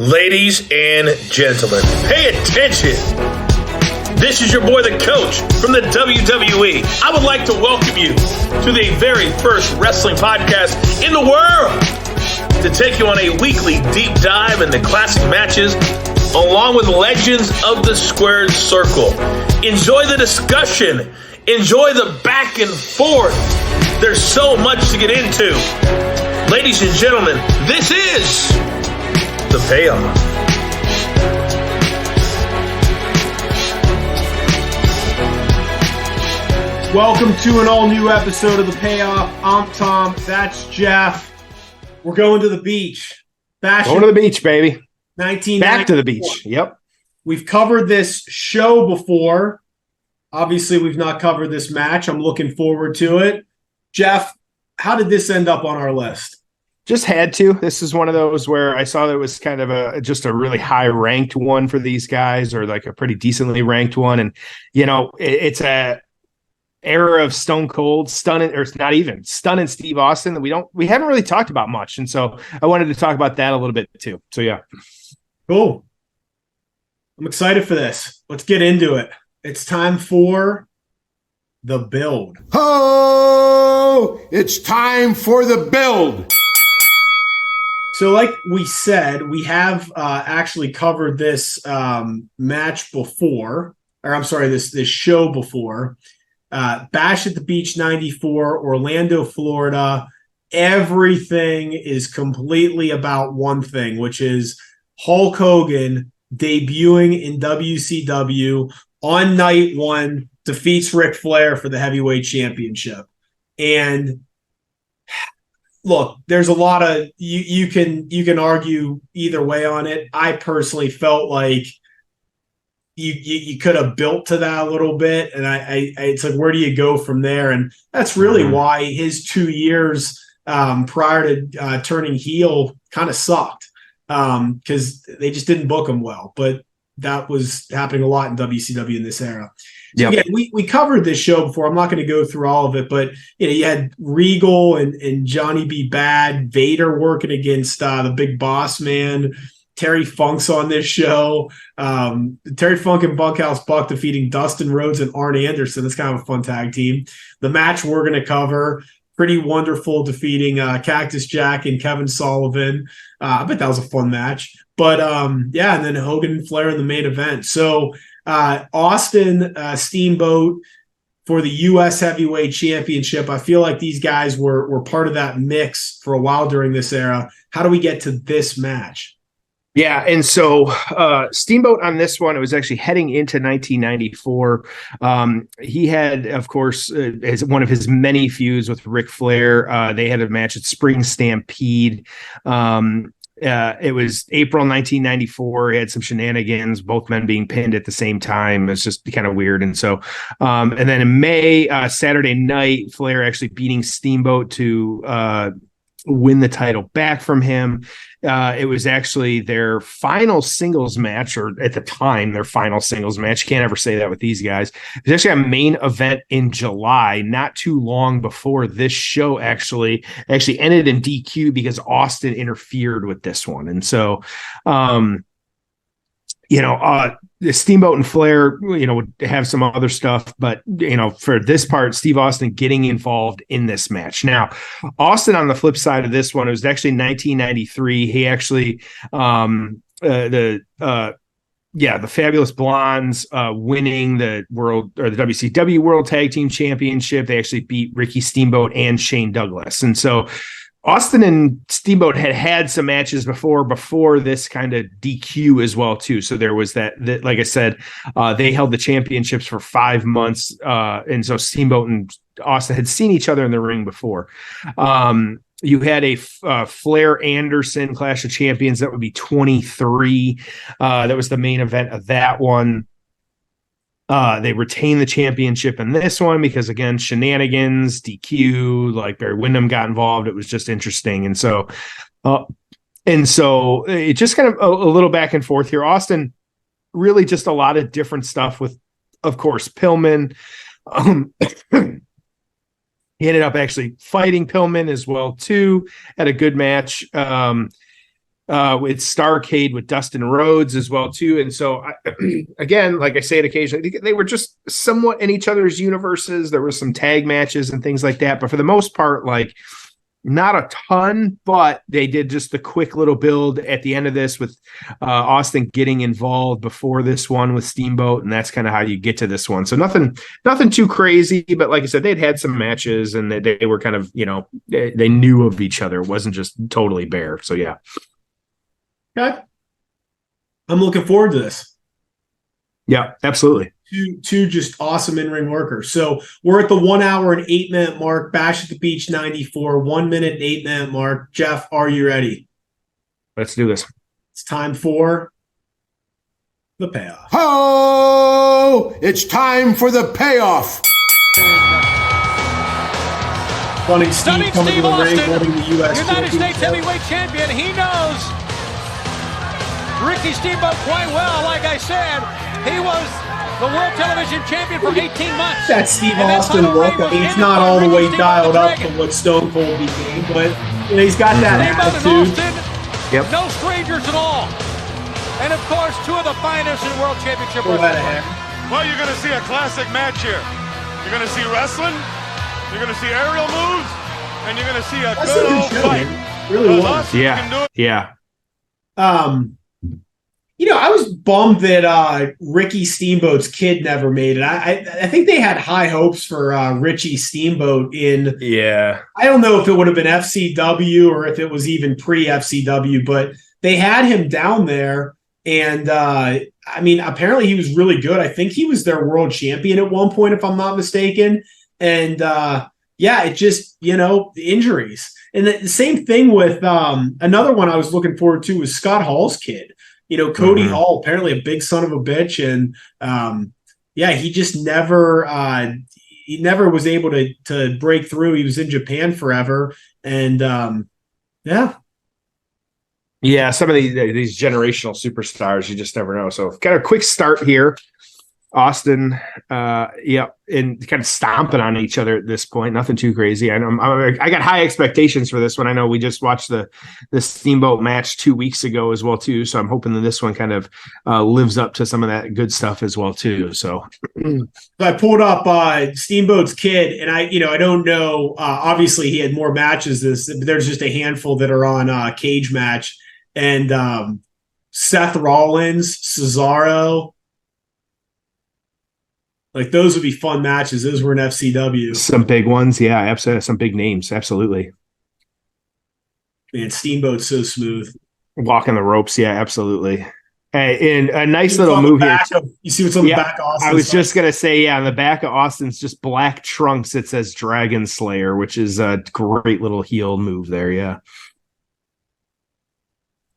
Ladies and gentlemen, pay attention. This is your boy, the coach from the WWE. I would like to welcome you to the very first wrestling podcast in the world to take you on a weekly deep dive into classic matches along with legends of the squared circle. Enjoy the discussion. Enjoy the back and forth. There's so much to get into. Ladies and gentlemen, this is The Payoff. Welcome to an all-new episode of The Payoff. I'm Tom. That's Jeff. We're going to the beach. Going to the beach, baby. 1994. Back to the beach. Yep. We've covered this show before. Obviously, we've not covered this match. I'm looking forward to it. Jeff, how did this end up on our list? Just had to. This is one of those where I saw there was kind of just a really high ranked one for these guys, or like a pretty decently ranked one. And, you know, it's a era of Stone Cold stunning, or not even stunning Steve Austin that we haven't really talked about much. And so I wanted to talk about that a little bit too. So, yeah. Cool. I'm excited for this. Let's get into it. It's time for the build. Oh, it's time for the build. So like we said, we have actually covered this match before, or I'm sorry, this show before. Bash at the Beach 94, Orlando, Florida. Everything is completely about one thing, which is Hulk Hogan debuting in WCW on night one, defeats Ric Flair for the heavyweight championship. And look, there's a lot of you can argue either way on it. I personally felt like you could have built to that a little bit, and I it's like, where do you go from there? And that's really why his 2 years prior to turning heel kind of sucked, because they just didn't book him well. But that was happening a lot in WCW in this era. So Yep. Again, we covered this show before. I'm not going to go through all of it, but you had Regal and Johnny B. Bad, Vader working against the Big Boss Man. Terry Funk's on this show. Terry Funk and Bunkhouse Buck defeating Dustin Rhodes and Arn Anderson. That's kind of a fun tag team. The match we're going to cover, Pretty Wonderful defeating Cactus Jack and Kevin Sullivan. I bet that was a fun match. But yeah, and then Hogan and Flair in the main event. So Austin Steamboat for the U.S. Heavyweight Championship. I feel like these guys were part of that mix for a while during this era. How do we get to this match? Yeah, and so Steamboat on this one, it was actually heading into 1994. He had, of course, as one of his many feuds with Ric Flair. They had a match at Spring Stampede. It was April 1994. He had some shenanigans, both men being pinned at the same time. It's just kind of weird. And so, and then in May, Saturday night, Flair actually beating Steamboat to win the title back from him. It was actually their final singles match, or at the time, their final singles match. You can't ever say that with these guys. It was actually a main event in July, not too long before this show actually ended in DQ because Austin interfered with this one. And so, the Steamboat and Flair, would have some other stuff, but, for this part, Steve Austin getting involved in this match. Now, Austin on the flip side of this one, it was actually 1993. He actually, the Fabulous Blondes winning the the WCW World Tag Team Championship. They actually beat Ricky Steamboat and Shane Douglas. And so Austin and Steamboat had some matches before this kind of DQ as well too. So there was that like I said, they held the championships for 5 months. And so Steamboat and Austin had seen each other in the ring before. You had a Flair Anderson Clash of Champions. That would be 23. That was the main event of that one. They retained the championship in this one because, again, shenanigans, DQ, like Barry Windham got involved. It was just interesting. And so it just kind of a little back and forth here. Austin, really just a lot of different stuff with, of course, Pillman. He ended up actually fighting Pillman as well, too, at a good match. with Starrcade with Dustin Rhodes as well too. And so again, like I say it occasionally, they were just somewhat in each other's universes. There were some tag matches and things like that, but for the most part, like not a ton, but they did just the quick little build at the end of this with Austin getting involved before this one with Steamboat, and that's kind of how you get to this one. So nothing too crazy, but like I said, they'd had some matches and they were kind of, they knew of each other. It wasn't just totally bare. So yeah. Okay. I'm looking forward to this. Yeah, absolutely. Two just awesome in-ring workers. So we're at the 1 hour and 8 minute mark. Bash at the Beach 94, 1 minute and 8 minute mark. Jeff, are you ready? Let's do this. It's time for the payoff. Oh, it's time for the payoff. Stunning Steve coming to the ring, holding the U.S. United States Heavyweight Champion. He knows Ricky Steamboat quite well. Like I said, he was the World Television Champion for 18 months. That Steve Austin look, I mean, it's not all the way dialed up to what Stone Cold became, but he's got that attitude. Yep. No strangers at all. And of course, two of the finest in World Championship Wrestling. Well, you're going to see a classic match here. You're going to see wrestling, you're going to see aerial moves, and you're going to see a good old fight. Really was. Yeah. I was bummed that Ricky Steamboat's kid never made it. I think they had high hopes for Richie Steamboat in. Yeah. I don't know if it would have been FCW or if it was even pre-FCW, but they had him down there. And apparently he was really good. I think he was their world champion at one point, if I'm not mistaken. And it just, the injuries. And the same thing with another one I was looking forward to was Scott Hall's kid. Cody Hall, apparently a big son of a bitch. And he just never was able to break through. He was in Japan forever. And Yeah, some of these generational superstars, you just never know. So got a quick start here. Austin, and kind of stomping on each other at this point. Nothing too crazy. I got high expectations for this one. I know we just watched the Steamboat match 2 weeks ago as well too. So I'm hoping that this one kind of lives up to some of that good stuff as well too. So I pulled up Steamboat's kid, and I don't know. Obviously, he had more matches. But there's just a handful that are on Cage Match, and Seth Rollins, Cesaro. Like, those would be fun matches. Those were in FCW. Some big ones. Yeah, absolutely. Some big names. Absolutely. Man, Steamboat's so smooth. Walking the ropes. Yeah, absolutely. Hey, and a nice little move here. You see what's on the back of Austin? I was just going to say, on the back of Austin's just black trunks, it says Dragon Slayer, which is a great little heel move there. Yeah.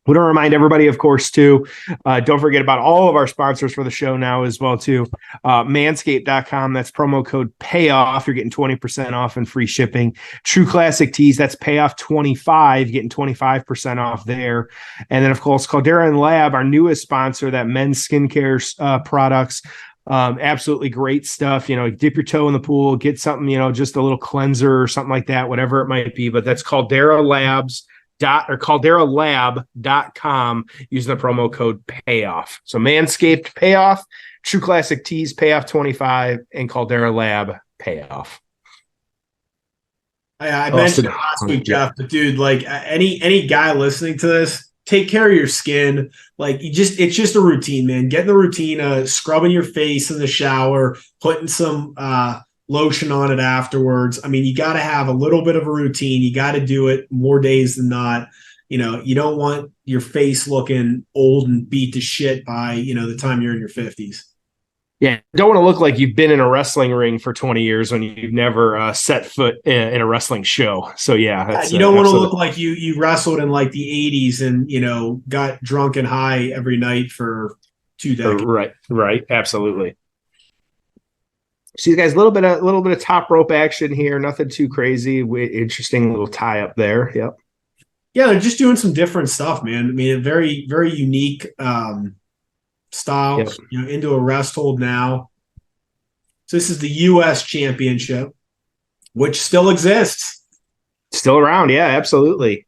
We want to remind everybody, of course, too, don't forget about all of our sponsors for the show now as well, too. Manscaped.com, that's promo code PAYOFF. You're getting 20% off and free shipping. True Classic Tees, that's PAYOFF25, getting 25% off there. And then, of course, Caldera and Lab, our newest sponsor, that men's skincare products. Absolutely great stuff. Dip your toe in the pool, get something, just a little cleanser or something like that, whatever it might be. But that's Caldera Labs. CalderaLab.com using the promo code PAYOFF. So Manscaped Payoff, True Classic Tees Payoff 25, and Caldera Lab Payoff. I mentioned it last week, Jeff, but dude, like any guy listening to this, take care of your skin. Like, it's just a routine, man. Get in the routine of scrubbing your face in the shower, putting some lotion on it afterwards. I mean, you got to have a little bit of a routine. You got to do it more days than not. You don't want your face looking old and beat to shit by, the time you're in your 50s. Yeah. Don't want to look like you've been in a wrestling ring for 20 years when you've never set foot in a wrestling show. So yeah. You don't want to look like you wrestled in like the 80s and, got drunk and high every night for 2 decades. Right. Absolutely. See, guys, a little bit of top rope action here. Nothing too crazy. Interesting little tie up there. Yep. Yeah, they're just doing some different stuff, man. I mean, a very, very unique style. Yep. Into a rest hold now. So this is the U.S. Championship, which still exists. Still around, yeah, absolutely.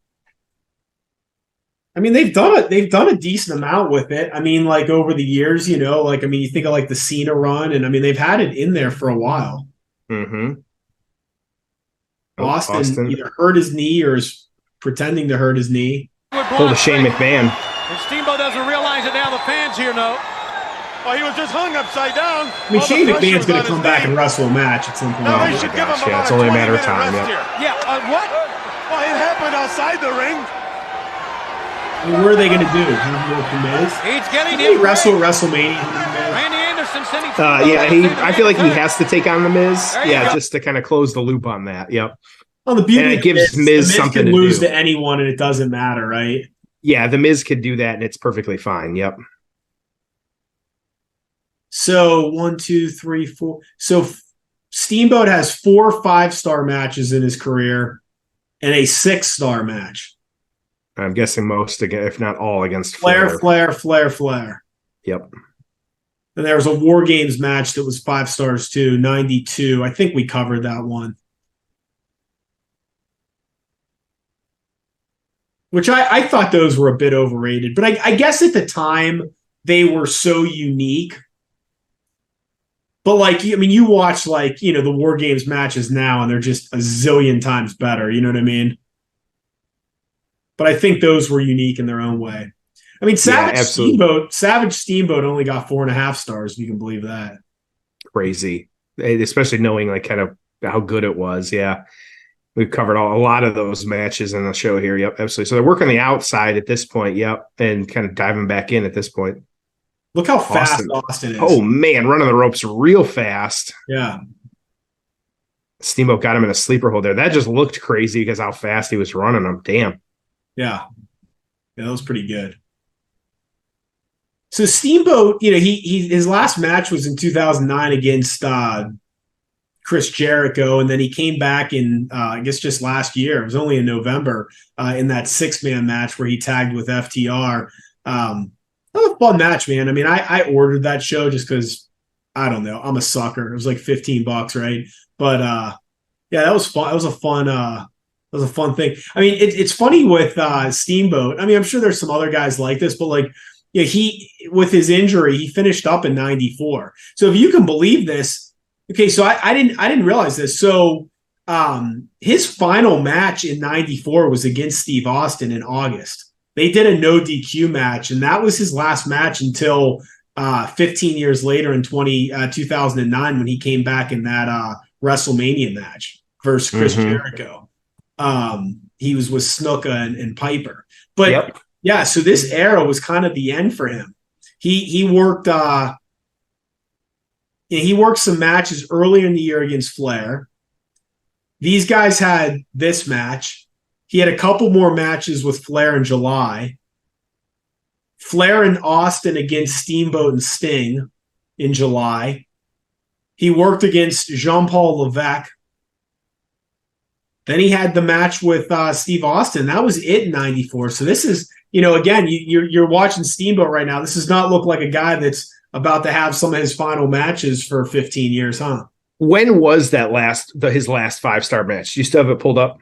I mean, they've done a decent amount with it. I mean, like over the years, you know, like I mean, you think of like the Cena run, and I mean, they've had it in there for a while. Mm-hmm. Austin either hurt his knee or is pretending to hurt his knee. Pulled a Shane McMahon. And Steamboat doesn't realize it now. The fans here know. Well, he was just hung upside down. I mean, Shane McMahon's going to come back and wrestle a match at some point. No, they should give him yeah, about it's only a matter of 20-minute time. rest Yep. here. Yeah, what? Well, it happened outside the ring. I mean, what are they going to do? Have him work the Miz? He's getting Did he him. wrestle at WrestleMania? Randy Anderson sending. I feel like he has to take on the Miz. There you Yeah, go. just to kind of close the loop on that. Yep. Well, the beauty And it of gives the Miz something can to lose do. to anyone, and it doesn't matter, right? Yeah, the Miz could do that, and it's perfectly fine. Yep. So 1, 2, 3, 4. So Steamboat has 4 5-star matches in his career and a 6-star match. I'm guessing most, again, if not all, against Flair. Yep. And there was a War Games match that was 5 stars too, 92. I think we covered that one. Which I thought those were a bit overrated. But I guess at the time they were so unique. But like, I mean, you watch like, you know, the War Games matches now and they're just a zillion times better. You know what I mean? But I think those were unique in their own way. I mean, Savage Steamboat only got 4.5 stars, if you can believe that. Crazy. Especially knowing like kind of how good it was. Yeah. We've covered a lot of those matches in the show here. Yep, absolutely. So they're working the outside at this point. Yep. And kind of diving back in at this point. Look how fast Austin is. Oh, man. Running the ropes real fast. Yeah. Steamboat got him in a sleeper hold there. That just looked crazy because how fast he was running them. Damn. Yeah. Yeah, that was pretty good. So Steamboat, you know, his last match was in 2009 against Chris Jericho, and then he came back in, I guess just last year. It was only in November in that 6-man match where he tagged with FTR. That was a fun match, man. I mean, I ordered that show just because, I don't know, I'm a sucker. It was like $15, right? But yeah, that was fun. It was a fun thing. I mean, it's funny with Steamboat. I mean, I'm sure there's some other guys like this, but like, yeah, he with his injury, he finished up in 94. So if you can believe this, okay, so I didn't realize this. So his final match in 94 was against Steve Austin in August. They did a no DQ match, and that was his last match until 15 years later in 2009 when he came back in that WrestleMania match versus Chris Jericho. He was with Snuka and Piper. But yep. Yeah, so this era was kind of the end for him. He worked he worked some matches earlier in the year against Flair. These guys had this match. He had a couple more matches with Flair in July. Flair and Austin against Steamboat and Sting in July. He worked against Jean-Paul Levesque. Then he had the match with Steve Austin. That was it in 94. So this is, you know, again, you're watching Steamboat right now. This does not look like a guy that's about to have some of his final matches for 15 years, huh? When was that his last 5-star match? Do you still have it pulled up?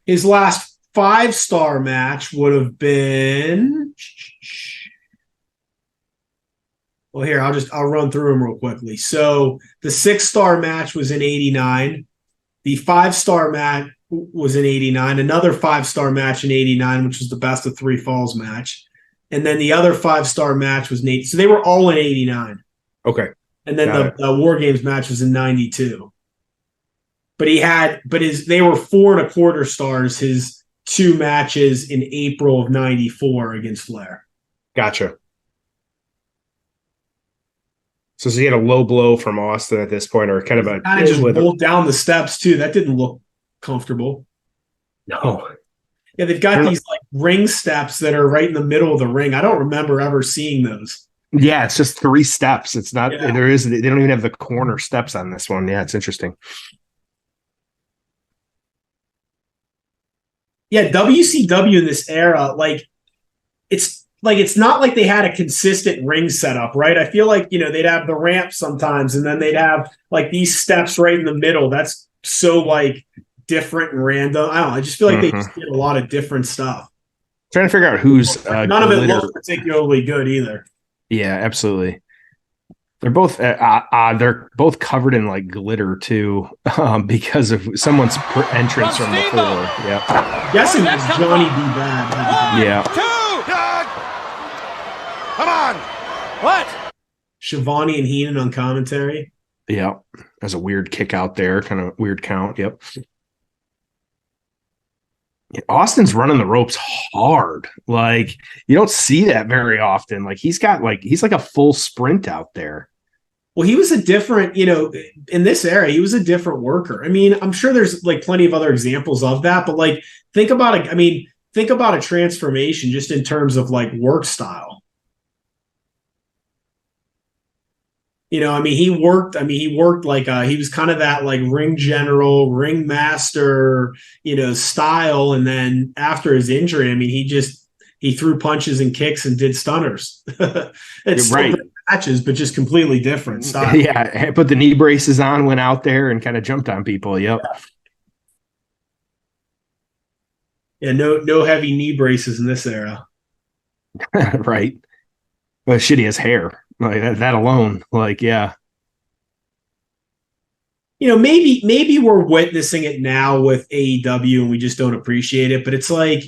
His last 5-star match would have been. Well, here, I'll run through them real quickly. So the 6-star match was in 89. The 5-star match was in 89. Another 5-star match in 89, which was the best of 3 falls match. And then the other 5-star match was in 80. So they were all in 89. Okay. And then the War Games match was in 92. But they were 4.25 stars, his 2 matches in April of 94 against Flair. Gotcha. So he had a low blow from Austin at this point, or kind of a kind of just rolled down the steps too. That didn't look comfortable. No. Yeah, they've got these like ring steps that are right in the middle of the ring. I don't remember ever seeing those. Yeah, it's just 3 steps. It's not they don't even have the corner steps on this one. Yeah, it's interesting. Yeah, WCW in this era, it's not like they had a consistent ring setup, right? I feel like, you know, they'd have the ramp sometimes and then they'd have like these steps right in the middle. That's so like different and random. I don't know. I just feel like they just did a lot of different stuff. Trying to figure out who's none of it looks particularly good either. Yeah, absolutely. They're both covered in like glitter too, because of someone's entrance from before. Yeah, I'm guessing it's Johnny B. Bad. Yeah. Come on. What? Shivani and Heenan on commentary. Yeah, there's a weird kick out there, kind of weird count. Yep. Austin's running the ropes hard. Like, you don't see that very often. Like, he's like a full sprint out there. Well, he was a different, in this era, he was a different worker. I mean, I'm sure there's like plenty of other examples of that, but like, think about a transformation just in terms of like work style. He worked like he was kind of that like ring general, ring master, style. And then after his injury, he threw punches and kicks and did stunners. It's right. Matches, but just completely different style. Yeah. Put the knee braces on, went out there and kind of jumped on people. Yep. Yeah. No heavy knee braces in this era. Right. Well, shit, he has hair. Like that alone, like, yeah. Maybe we're witnessing it now with AEW and we just don't appreciate it, but it's like,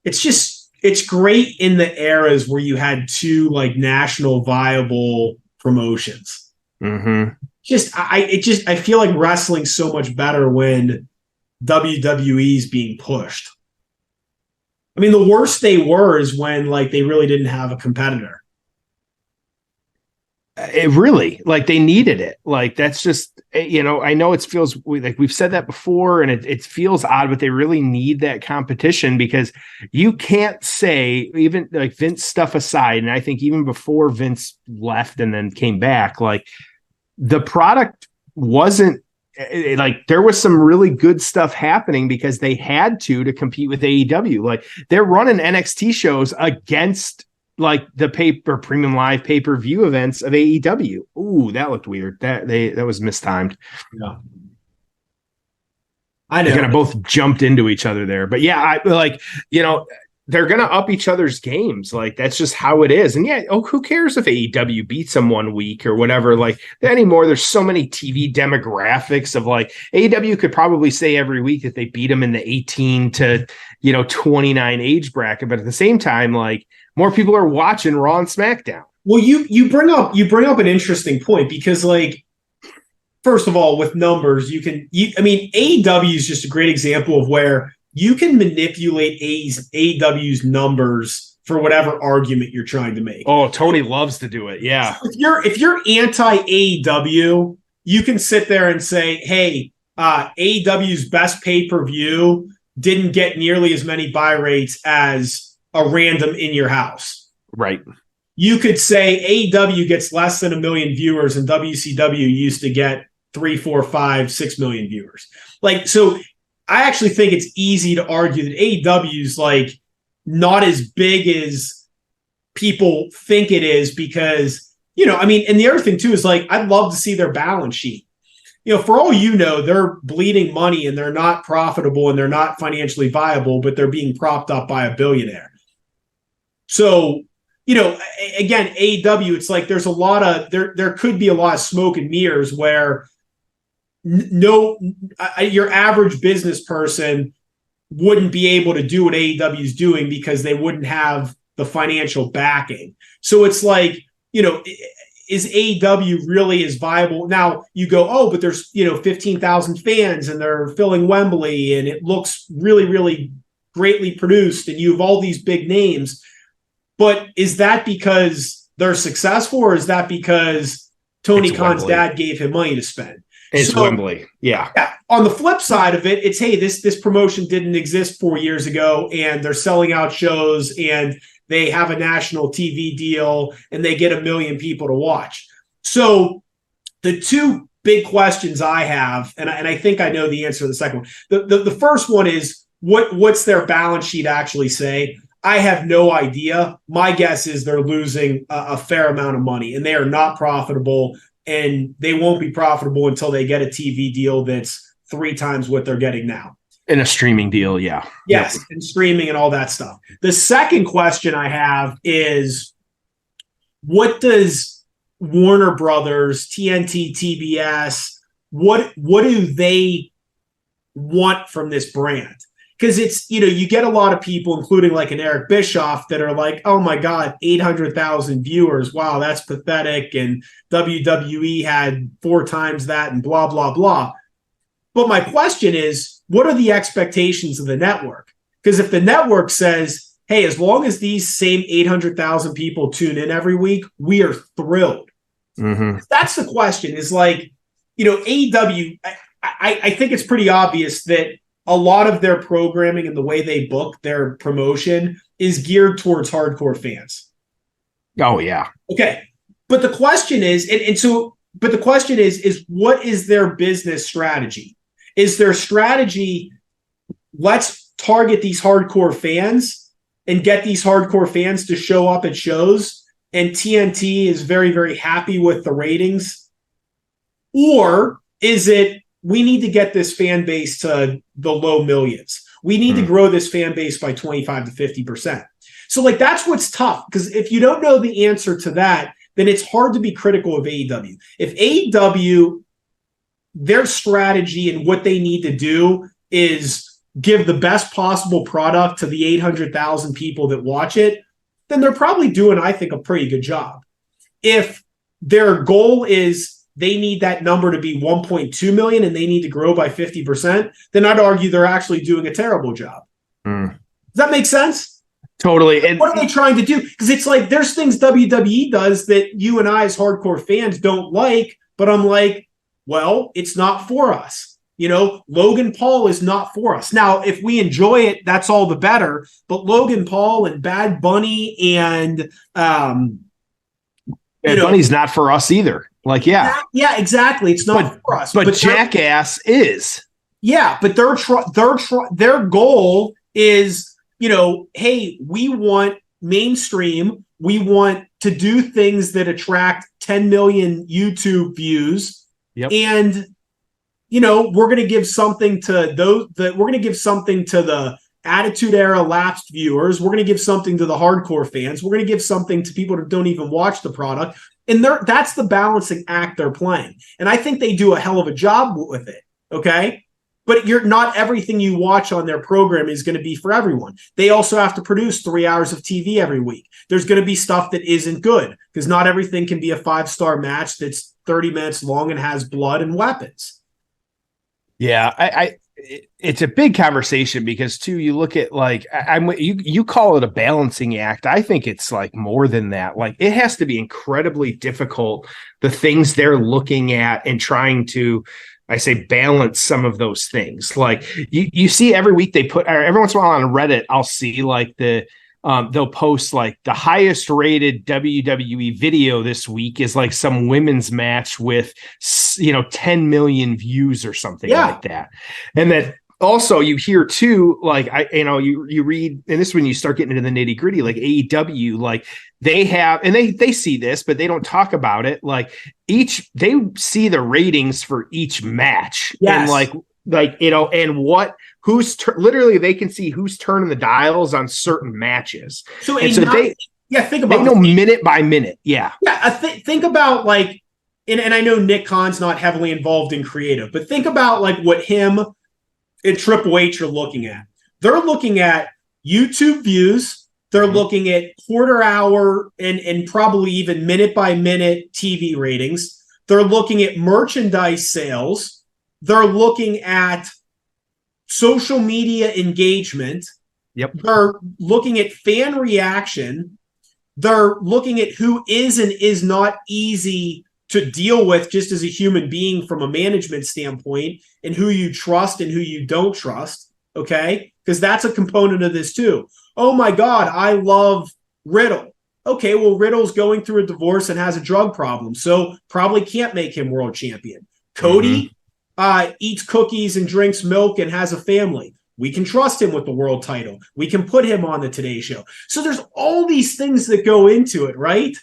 it's great in the eras where you had two like national viable promotions. Mm-hmm. I feel like wrestling's so much better when WWE's being pushed. I mean, the worst they were is when like they really didn't have a competitor. It really, like, they needed it. Like, that's just, I know it feels like we've said that before and it feels odd, but they really need that competition because you can't say, even like Vince stuff aside, and I think even before Vince left and then came back, like the product wasn't like, there was some really good stuff happening because they had to compete with AEW. Like, they're running NXT shows against like the premium live pay-per-view events of AEW. Ooh, that looked weird. That was mistimed. Yeah. I know. They kind of both jumped into each other there. But yeah, they're going to up each other's games. Like, that's just how it is. And yeah, who cares if AEW beats them one week or whatever? Like, anymore, there's so many TV demographics of like AEW could probably say every week that they beat them in the 18 to 29 age bracket. But at the same time, like, more people are watching Raw and SmackDown. Well, you bring up an interesting point because, like, first of all, with numbers, AEW is just a great example of where you can manipulate AEW's numbers for whatever argument you're trying to make. Oh, Tony loves to do it. Yeah. If you're anti AEW, you can sit there and say, hey, AEW's best pay-per-view didn't get nearly as many buy rates as a random in your house. Right. You could say AEW gets less than 1 million viewers and WCW used to get 3, 4, 5, 6 million viewers. Like, so I actually think it's easy to argue that AEW's like not as big as people think it is because, and the other thing too is like, I'd love to see their balance sheet. For all they're bleeding money and they're not profitable and they're not financially viable, but they're being propped up by a billionaire. So, again, AEW, it's like there's a lot of there could be a lot of smoke and mirrors where your average business person wouldn't be able to do what AEW is doing because they wouldn't have the financial backing. So it's like, is AEW really as viable? Now you go, but there's 15,000 fans and they're filling Wembley and it looks really, really greatly produced and you have all these big names. But is that because they're successful or is that because Tony Khan's dad gave him money to spend? It's Wembley. Yeah. On the flip side of it, it's, hey, this promotion didn't exist 4 years ago and they're selling out shows and they have a national TV deal and they get 1 million people to watch. So the two big questions I have, and I think I know the answer to the second one. The first one is what's their balance sheet actually say? I have no idea. My guess is they're losing a fair amount of money and they are not profitable and they won't be profitable until they get a TV deal that's 3 times what they're getting now. In a streaming deal, yeah. Yes, and streaming and all that stuff. The second question I have is, what does Warner Brothers, TNT, TBS, what do they want from this brand? Because it's, you get a lot of people, including like an Eric Bischoff, that are like, oh my God, 800,000 viewers. Wow, that's pathetic. And WWE had 4 times that and blah, blah, blah. But my question is, what are the expectations of the network? Because if the network says, hey, as long as these same 800,000 people tune in every week, we are thrilled. Mm-hmm. That's the question, is like, AEW, I think it's pretty obvious that a lot of their programming and the way they book their promotion is geared towards hardcore fans. Oh, yeah. Okay. But the question is, but the question is what is their business strategy? Is their strategy, let's target these hardcore fans and get these hardcore fans to show up at shows, and TNT is very, very happy with the ratings? Or is it, we need to get this fan base to the low millions? We need to grow this fan base by 25 to 50%. So like, that's what's tough, because if you don't know the answer to that, then it's hard to be critical of AEW. If AEW, their strategy and what they need to do is give the best possible product to the 800,000 people that watch it, then they're probably doing, I think, a pretty good job. If their goal is they need that number to be 1.2 million and they need to grow by 50%, then I'd argue they're actually doing a terrible job. Does that make sense? Totally. And what are they trying to do? Because it's like, there's things WWE does that you and I as hardcore fans don't like, but I'm like, well, it's not for us. Logan Paul is not for us. Now, if we enjoy it, that's all the better. But Logan Paul and Bad Bunny and Bunny's not for us either. Like, yeah, exactly. It's not for us. But Jackass is. Yeah, but their goal is, hey, we want mainstream. We want to do things that attract 10 million YouTube views. Yep. And, we're going to give something to those that we're going to give something to the Attitude Era lapsed viewers. We're going to give something to the hardcore fans. We're going to give something to people that don't even watch the product. And that's the balancing act they're playing. And I think they do a hell of a job with it. Okay. But not everything you watch on their program is going to be for everyone. They also have to produce 3 hours of TV every week. There's going to be stuff that isn't good, because not everything can be a 5-star match that's 30 minutes long and has blood and weapons. Yeah, it's a big conversation, because too, you look at like, you call it a balancing act. I think it's like more than that. Like, it has to be incredibly difficult, the things they're looking at and trying to, I say, balance some of those things. Like you see every week they put, or every once in a while on Reddit, I'll see like they'll post like the highest rated WWE video this week is like some women's match with, 10 million views or something like that. And then also you hear too, like, you read, and this is when you start getting into the nitty gritty, like AEW, like they have, and they see this, but they don't talk about it. Like they see the ratings for each match. Yes. And and literally they can see who's turning the dials on certain matches. Think about they know minute by minute. Yeah. Yeah. Think about like, and I know Nick Khan's not heavily involved in creative, but think about like what him and Triple H are looking at. They're looking at YouTube views. They're looking at quarter hour and probably even minute by minute TV ratings. They're looking at merchandise sales. They're looking at social media engagement. Yep. They're looking at fan reaction. They're looking at who is and is not easy to deal with just as a human being from a management standpoint, and who you trust and who you don't trust. Okay. Because that's a component of this too. Oh my God, I love Riddle. Okay. Well, Riddle's going through a divorce and has a drug problem, so probably can't make him world champion. Cody eats cookies and drinks milk and has a family. We can trust him with the world title. We can put him on the Today Show. So there's all these things that go into it, right?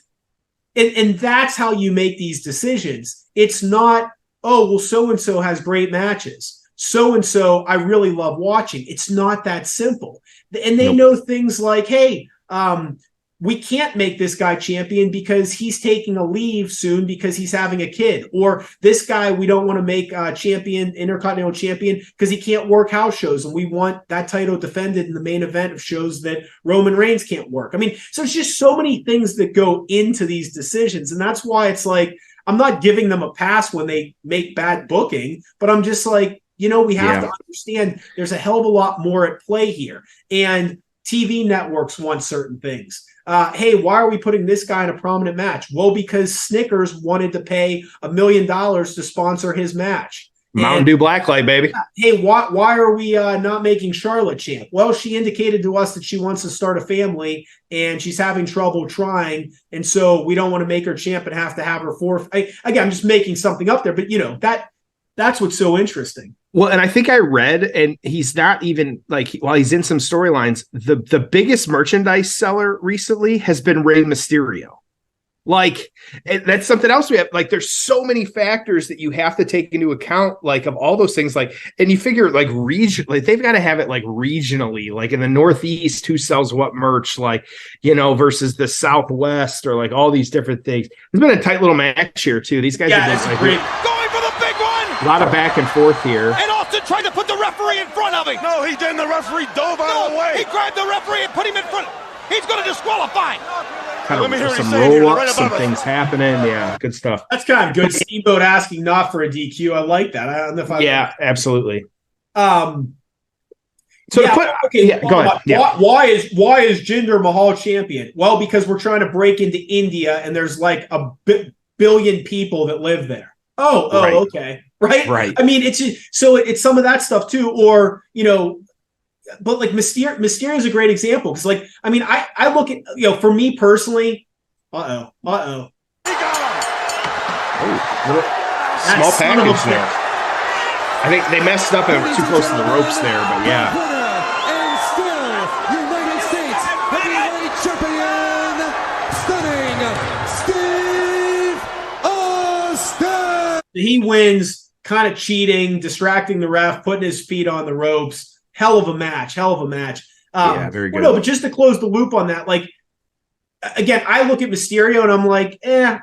And that's how you make these decisions. It's not, oh, well, so-and-so has great matches. so-and-so I really love watching. It's not that simple. And they know things like, hey, we can't make this guy champion because he's taking a leave soon because he's having a kid. Or this guy we don't want to make champion, Intercontinental champion, because he can't work house shows. And we want that title defended in the main event of shows that Roman Reigns can't work. I mean, so it's just so many things that go into these decisions. And that's why it's like, I'm not giving them a pass when they make bad booking, but I'm just like, we have to understand there's a hell of a lot more at play here. And TV networks want certain things. Hey, why are we putting this guy in a prominent match? Well, because Snickers wanted to pay $1 million to sponsor his match. Mountain Dew Blacklight, baby. Hey, why are we not making Charlotte champ? Well, she indicated to us that she wants to start a family and she's having trouble trying. And so we don't want to make her champ and have to have her again, I'm just making something up there, but that's what's so interesting. Well, and I think I read, and he's not even like, while he's in some storylines, the biggest merchandise seller recently has been Rey Mysterio. Like, that's something else we have. Like, there's so many factors that you have to take into account, like, of all those things. Like, and you figure, like, like, they've got to have it, like, regionally, like in the Northeast, who sells what merch, like, versus the Southwest, or like all these different things. It's been a tight little match here, too. These guys have been going for the big one. A lot of back and forth here. And Austin tried to put the referee in front of him. No, he didn't. The referee dove out of the way. He grabbed the referee and put him in front. He's going to disqualify. Kind Let me hear of what he's some saying here, roll-ups, right some above us. things happening. Yeah, good stuff. That's kind of good. Steamboat asking not for a DQ. I like that. I don't know if Absolutely. So go ahead. Yeah. Why is Jinder Mahal champion? Well, because we're trying to break into India and there's like a billion people that live there. Right. Okay. Right. I mean, it's some of that stuff too, or but like Mysterio is a great example because, like, I mean, I look at for me personally. Small That package there. I think they messed up and were too close to the ropes there, but yeah. And still United States heavyweight champion, stunning Steve Austin. He wins, kind of cheating, distracting the ref, putting his feet on the ropes. Hell of a match. Very good. No, but just to close the loop on that, like, again, I look at Mysterio and I'm like, again,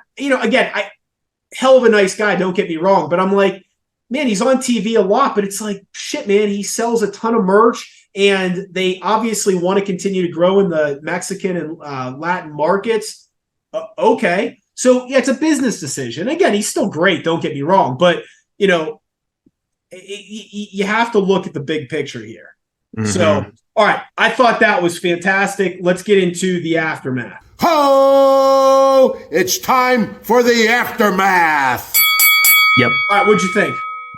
hell of a nice guy, don't get me wrong, but I'm like, man, he's on TV a lot, but it's like, shit, man, he sells a ton of merch and they obviously want to continue to grow in the Mexican and Latin markets. Okay. So, yeah, it's a business decision. Again, he's still great, don't get me wrong, but, you have to look at the big picture here. Mm-hmm. So, all right, I thought that was fantastic. Let's get into the aftermath. Ho! It's time for the aftermath. Yep. All right, what'd you think?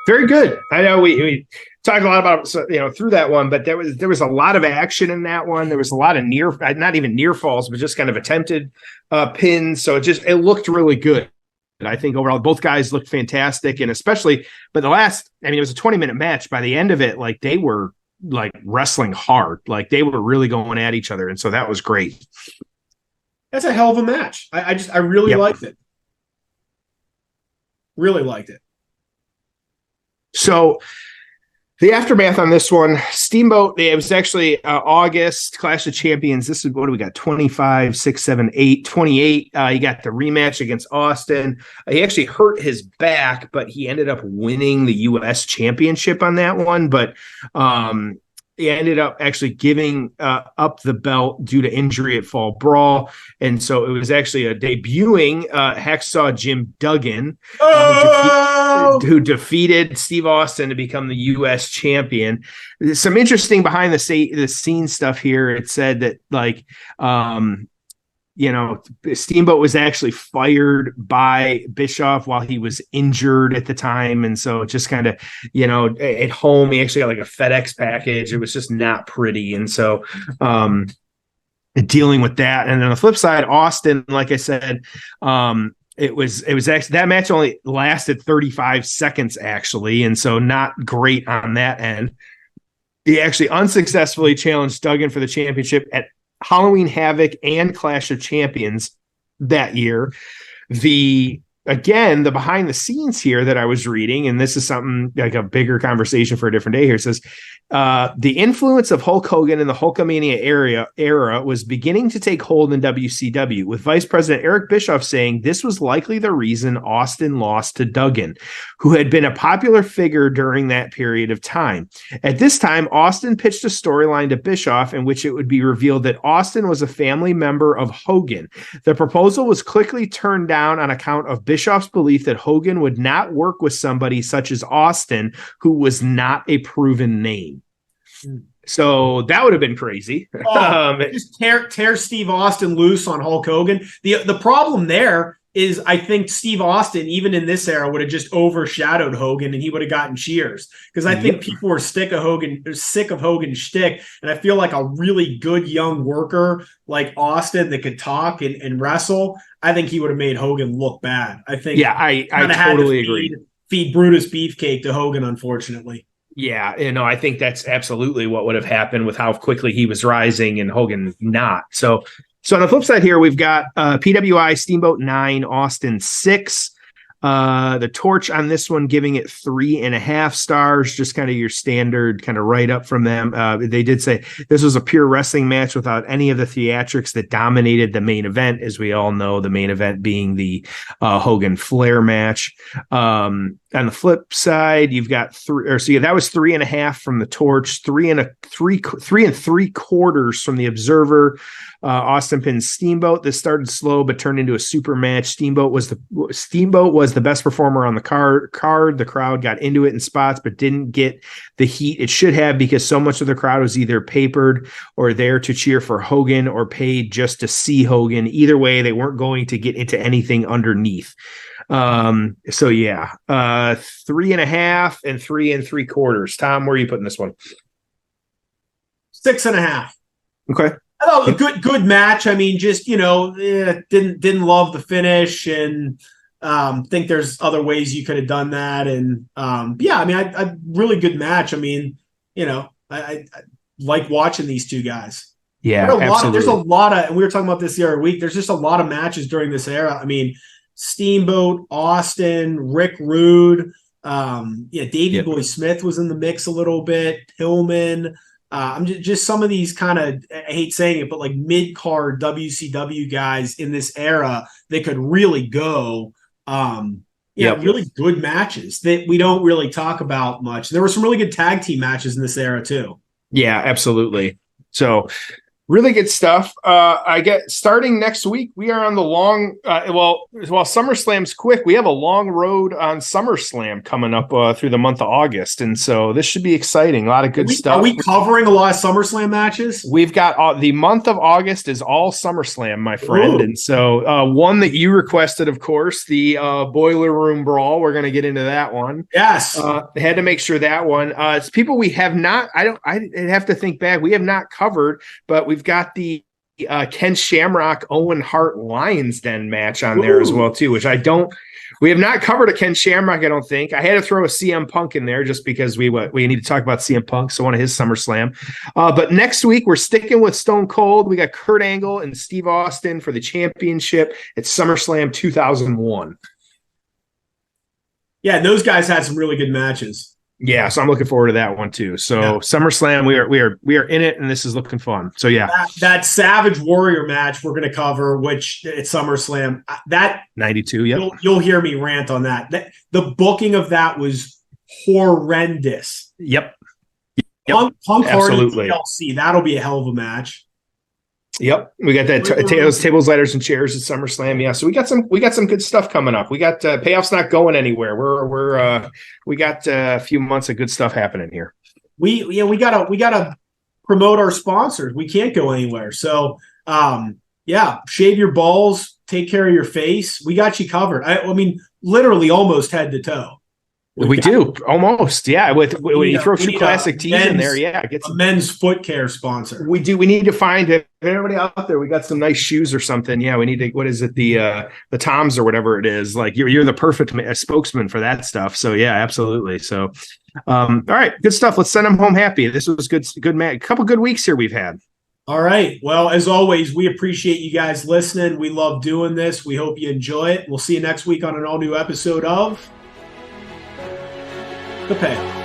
Very good. I know we talked a lot about through that one, but there was a lot of action in that one. There was a lot of not even near falls, but just kind of attempted pins. So it looked really good. And I think overall, both guys looked fantastic. And especially, but it was a 20-minute match. By the end of it, like, they were like wrestling hard. Like, they were really going at each other. And so that was great. That's a hell of a match. I really liked it. Really liked it. So the aftermath on this one, Steamboat, it was actually August, Clash of Champions. This is, what do we got? 25, 6, 7, 8, 28. He got the rematch against Austin. He actually hurt his back, but he ended up winning the U.S. championship on that one. But he ended up actually giving up the belt due to injury at Fall Brawl. And so it was actually a debuting Hacksaw Jim Duggan who defeated Steve Austin to become the U.S. champion. There's some interesting behind the scenes stuff here. It said that, like, Steamboat was actually fired by Bischoff while he was injured at the time. And so just kind of, at home, he actually got like a FedEx package. It was just not pretty. And so dealing with that. And on the flip side, Austin, like I said, it was actually, that match only lasted 35 seconds actually. And so not great on that end. He actually unsuccessfully challenged Duggan for the championship at Halloween Havoc and Clash of Champions that year. The again, the behind the scenes here that I was reading, and this is something like a bigger conversation for a different day here, it says the influence of Hulk Hogan in the Hulkamania era was beginning to take hold in WCW, with Vice President Eric Bischoff saying this was likely the reason Austin lost to Duggan, who had been a popular figure during that period of time. At this time, Austin pitched a storyline to Bischoff in which it would be revealed that Austin was a family member of Hogan. The proposal was quickly turned down on account of Bischoff's belief that Hogan would not work with somebody such as Austin, who was not a proven name. So that would have been crazy. Just tear Steve Austin loose on Hulk Hogan. The problem there is I think Steve Austin, even in this era, would have just overshadowed Hogan and he would have gotten cheers. Because I think people were sick of Hogan's shtick. And I feel like a really good young worker like Austin that could talk and wrestle, I think he would have made Hogan look bad. I think I totally agree. Feed Brutus Beefcake to Hogan, unfortunately. Yeah, I think that's absolutely what would have happened with how quickly he was rising and Hogan not. So on the flip side here, we've got PWI Steamboat 9, Austin 6. The Torch on this one giving it 3.5 stars, just kind of your standard kind of write up from them. They did say this was a pure wrestling match without any of the theatrics that dominated the main event, as we all know, the main event being the Hogan Flair match. On the flip side, you've got that was 3.5 from the Torch, 3.75 from the Observer. Austin pinned Steamboat. This started slow but turned into a super match. Steamboat was the best performer on the card. The crowd got into it in spots but didn't get the heat it should have because so much of the crowd was either papered or there to cheer for Hogan or paid just to see Hogan. Either way, they weren't going to get into anything underneath. 3.5 and 3.75. Tom, where are you putting this one? 6.5. Okay. I thought it was a good match. I mean, just, didn't love the finish and think there's other ways you could have done that. And a really good match. I mean, I like watching these two guys. Yeah, absolutely. There's a lot of, and we were talking about this the other week, there's just a lot of matches during this era. I mean, Steamboat, Austin, Rick Rude, Davey Boy Smith was in the mix a little bit, Pillman. I'm just some of these kind of, I hate saying it, but like mid-card WCW guys in this era that could really go, really good matches that we don't really talk about much. There were some really good tag team matches in this era too. Yeah, absolutely. So really good stuff. I get starting next week. We are on the long, while SummerSlam's quick, we have a long road on SummerSlam coming up through the month of August. And so this should be exciting. A lot of good stuff. Are we covering a lot of SummerSlam matches? We've got the month of August is all SummerSlam, my friend. Ooh. And so one that you requested, of course, the Boiler Room Brawl. We're going to get into that one. Yes. Had to make sure that one. It's people we have not, I have to think back. We have not covered, but we've got the Ken Shamrock Owen Hart Lions Den match on there as well too, which we have not covered a Ken Shamrock. I don't think. I had to throw a CM Punk in there just because we need to talk about CM Punk, so one of his SummerSlam. But next week we're sticking with Stone Cold. We got Kurt Angle and Steve Austin for the championship at SummerSlam 2001. Yeah, those guys had some really good matches. Yeah, so I'm looking forward to that one too. So SummerSlam, we are in it, and this is looking fun. So yeah, that Savage Warrior match we're going to cover, which at SummerSlam, that 92. Yeah, you'll hear me rant on that. The booking of that was horrendous. Yep. Punk Hardy TLC, that'll be a hell of a match. Yep, we got that tables, ladders, and chairs at SummerSlam. Yeah, so we got some good stuff coming up. We got payoffs not going anywhere. We got a few months of good stuff happening here. We gotta promote our sponsors. We can't go anywhere. So shave your balls, take care of your face. We got you covered. I mean, literally almost head to toe. We do almost, yeah. When you throw two classic tees in there, get a men's foot care sponsor. We do. We need to find it. Everybody out there, we got some nice shoes or something. Yeah, we need to. What is it? The Toms or whatever it is. Like you're the perfect spokesman for that stuff. So yeah, absolutely. So, all right, good stuff. Let's send them home happy. This was good. Good man. A couple good weeks here we've had. All right. Well, as always, we appreciate you guys listening. We love doing this. We hope you enjoy it. We'll see you next week on an all-new episode of The Pay.